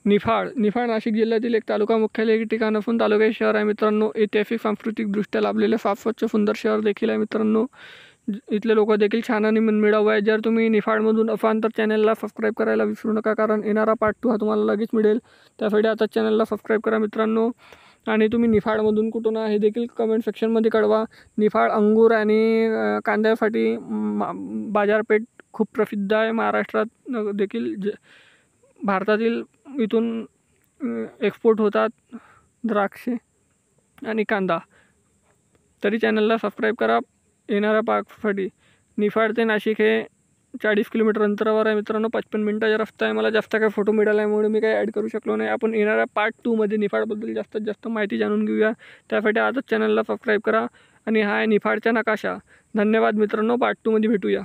निफाड नाशिक जिल्ह्यातील एक तालुका मुख्यालय ठिकाण असून तालुका शहर आहे मित्रांनो. ऐतिहासिक सांस्कृतिकदृष्ट्या लाभलेले साफ स्वच्छ सुंदर शहर देखील आहे मित्रांनो. इथले लोक देखील छान आणि मनमिळाऊ आहे. जर तुम्ही निफाडमधून असाल तर चॅनलला सबस्क्राईब करायला विसरू नका, कारण येणारा पार्ट 2 हा तुम्हाला लगेच मिळेल. त्यासाठी आता चॅनलला सबस्क्राईब करा मित्रांनो. आणि तुम्ही निफाडमधून कुठून आहे हे देखील कमेंट सेक्शनमध्ये कळवा. निफाड अंगूर आणि कांद्यासाठी बाजारपेठ खूप प्रसिद्ध आहे. महाराष्ट्रात देखील भारतातील इथून एक्सपोर्ट होतात द्राक्षे आणि कांदा. तरी चॅनलला सबस्क्राईब करा येणाऱ्या पार्टसाठी. निफाड ते नाशिक हे 40 किलोमीटर अंतरावर आहे मित्रांनो. 55 मिनिटाचा रस्ता आहे. मला जास्त काही फोटो मिळाल्यामुळे मी काही ॲड करू शकलो नाही. आपण येणाऱ्या पार्ट 2मध्ये निफाडबद्दल जास्तीत जास्त माहिती जाणून घेऊया. त्यासाठी आजच चॅनलला सबस्क्राईब करा. आणि हा आहे निफाडचा नकाशा. धन्यवाद मित्रांनो. पार्ट 2मध्ये भेटूया.